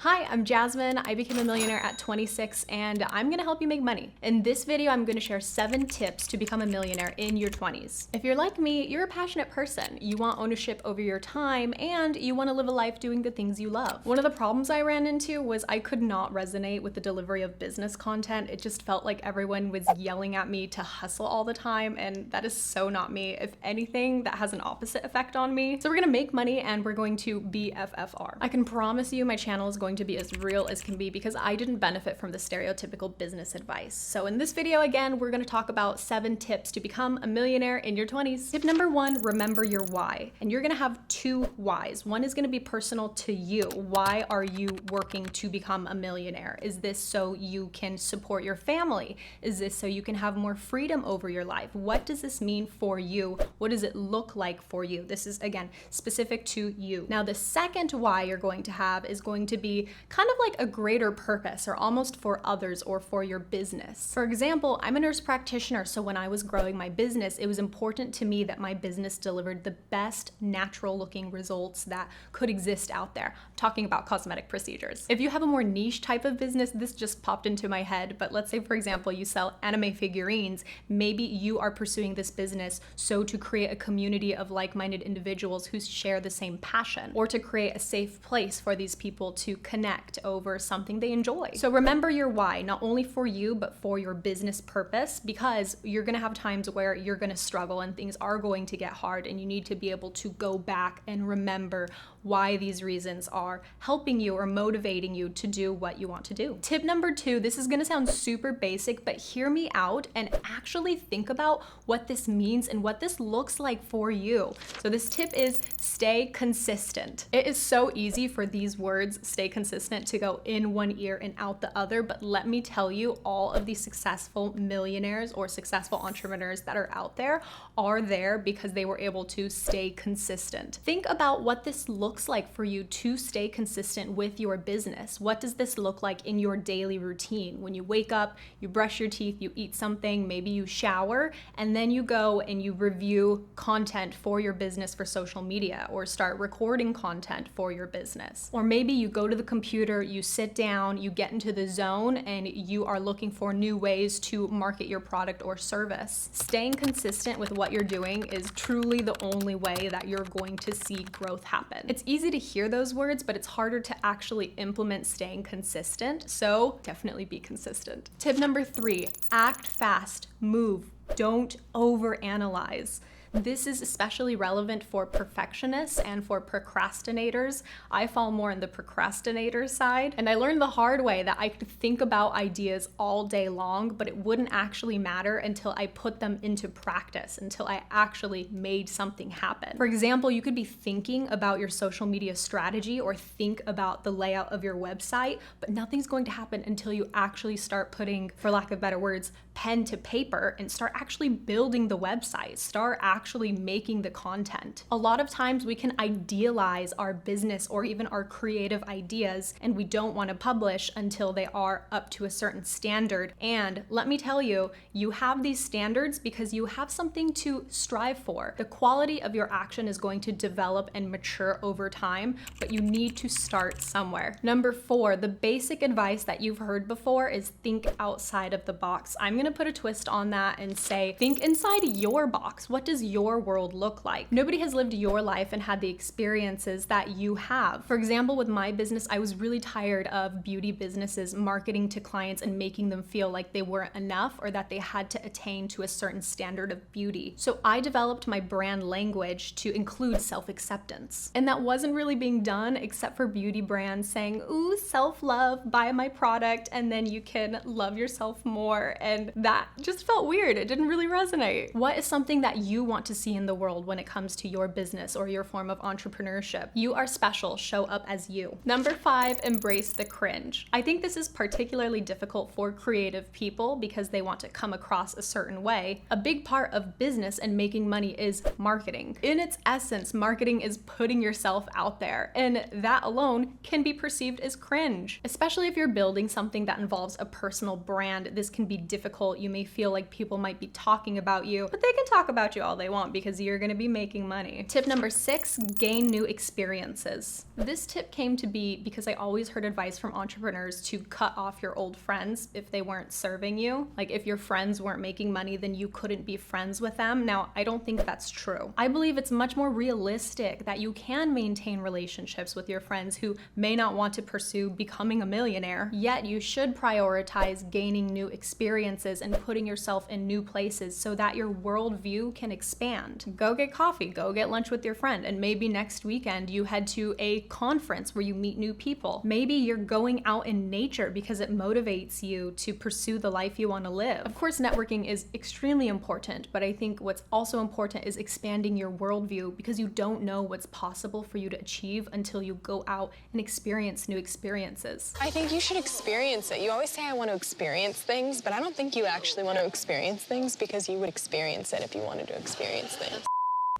Hi, I'm Jasmine. I became a millionaire at 26 and I'm gonna help you make money. In this video, I'm gonna share 7 tips to become a millionaire in your 20s. If you're like me, you're a passionate person. You want ownership over your time and you wanna live a life doing the things you love. One of the problems I ran into was I could not resonate with the delivery of business content. It just felt like everyone was yelling at me to hustle all the time, and that is so not me. If anything, that has an opposite effect on me. So we're gonna make money and we're going to BFFR. I can promise you my channel is going to be as real as can be because I didn't benefit from the stereotypical business advice. So in this video, again, we're gonna talk about 7 tips to become a millionaire in your 20s. Tip number 1, remember your why. And you're gonna have 2 whys. One is gonna be personal to you. Why are you working to become a millionaire? Is this so you can support your family? Is this so you can have more freedom over your life? What does this mean for you? What does it look like for you? This is, again, specific to you. Now, the second why you're going to have is going to be kind of like a greater purpose, or almost for others or for your business. For example, I'm a nurse practitioner, so when I was growing my business, it was important to me that my business delivered the best natural looking results that could exist out there. I'm talking about cosmetic procedures. If you have a more niche type of business, this just popped into my head, but let's say, for example, you sell anime figurines. Maybe you are pursuing this business so to create a community of like-minded individuals who share the same passion, or to create a safe place for these people to connect over something they enjoy. So remember your why, not only for you, but for your business purpose, because you're gonna have times where you're gonna struggle and things are going to get hard, and you need to be able to go back and remember why these reasons are helping you or motivating you to do what you want to do. Tip number 2, this is gonna sound super basic, but hear me out and actually think about what this means and what this looks like for you. So this tip is stay consistent. It is so easy for these words, stay consistent, to go in one ear and out the other, but let me tell you, all of these successful millionaires or successful entrepreneurs that are out there are there because they were able to stay consistent. Think about what this looks like for you to stay consistent with your business. What does this look like in your daily routine? When you wake up, you brush your teeth, you eat something, maybe you shower, and then you go and you review content for your business for social media, or start recording content for your business. Or maybe you go to the computer, you sit down, you get into the zone, and you are looking for new ways to market your product or service. Staying consistent with what you're doing is truly the only way that you're going to see growth happen. It's easy to hear those words, but it's harder to actually implement staying consistent. So definitely be consistent. Tip number 3, act fast, move, don't overanalyze. This is especially relevant for perfectionists and for procrastinators. I fall more on the procrastinator side, and I learned the hard way that I could think about ideas all day long, but it wouldn't actually matter until I put them into practice, until I actually made something happen. For example, you could be thinking about your social media strategy or think about the layout of your website, but nothing's going to happen until you actually start putting, for lack of better words, pen to paper and start actually building the website, start actually making the content. A lot of times we can idealize our business or even our creative ideas, and we don't want to publish until they are up to a certain standard. And let me tell you, you have these standards because you have something to strive for. The quality of your action is going to develop and mature over time, but you need to start somewhere. Number 4, the basic advice that you've heard before is think outside of the box. I'm going to put a twist on that and say, think inside your box. What does your world look like? Nobody has lived your life and had the experiences that you have. For example, with my business, I was really tired of beauty businesses marketing to clients and making them feel like they weren't enough or that they had to attain to a certain standard of beauty. So I developed my brand language to include self-acceptance. And that wasn't really being done except for beauty brands saying, ooh, self-love, buy my product, and then you can love yourself more. And that just felt weird. It didn't really resonate. What is something that you want to see in the world when it comes to your business or your form of entrepreneurship? You are special. Show up as you. Number 5, embrace the cringe. I think this is particularly difficult for creative people because they want to come across a certain way. A big part of business and making money is marketing. In its essence, marketing is putting yourself out there, and that alone can be perceived as cringe. Especially if you're building something that involves a personal brand, this can be difficult. You may feel like people might be talking about you, but they can talk about you all they they want because you're gonna be making money. Tip number 6, gain new experiences. This tip came to be because I always heard advice from entrepreneurs to cut off your old friends if they weren't serving you. Like if your friends weren't making money, then you couldn't be friends with them. Now, I don't think that's true. I believe it's much more realistic that you can maintain relationships with your friends who may not want to pursue becoming a millionaire, yet you should prioritize gaining new experiences and putting yourself in new places so that your worldview can expand. Go get coffee, go get lunch with your friend, and maybe next weekend you head to a conference where you meet new people. Maybe you're going out in nature because it motivates you to pursue the life you want to live. Of course, networking is extremely important, but I think what's also important is expanding your worldview because you don't know what's possible for you to achieve until you go out and experience new experiences. I think you should experience it. You always say I want to experience things, but I don't think you actually want to experience things because you would experience it if you wanted to experience things.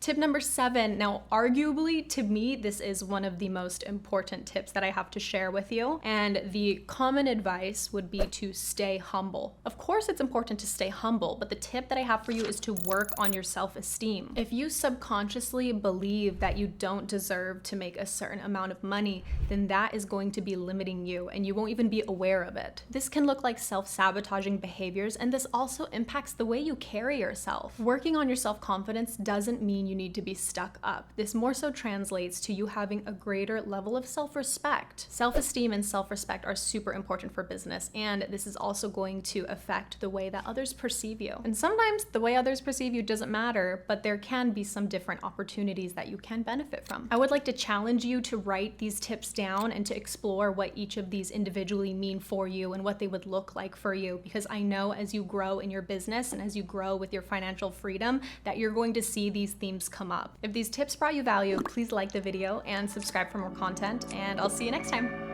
Tip number 7, now arguably to me, this is one of the most important tips that I have to share with you. And the common advice would be to stay humble. Of course, it's important to stay humble, but the tip that I have for you is to work on your self-esteem. If you subconsciously believe that you don't deserve to make a certain amount of money, then that is going to be limiting you and you won't even be aware of it. This can look like self-sabotaging behaviors, and this also impacts the way you carry yourself. Working on your self-confidence doesn't mean you need to be stuck up. This more so translates to you having a greater level of self-respect. Self-esteem and self-respect are super important for business, and this is also going to affect the way that others perceive you. And sometimes the way others perceive you doesn't matter, but there can be some different opportunities that you can benefit from. I would like to challenge you to write these tips down and to explore what each of these individually mean for you and what they would look like for you, because I know as you grow in your business and as you grow with your financial freedom that you're going to see these themes come up. If these tips brought you value, please like the video and subscribe for more content, and I'll see you next time.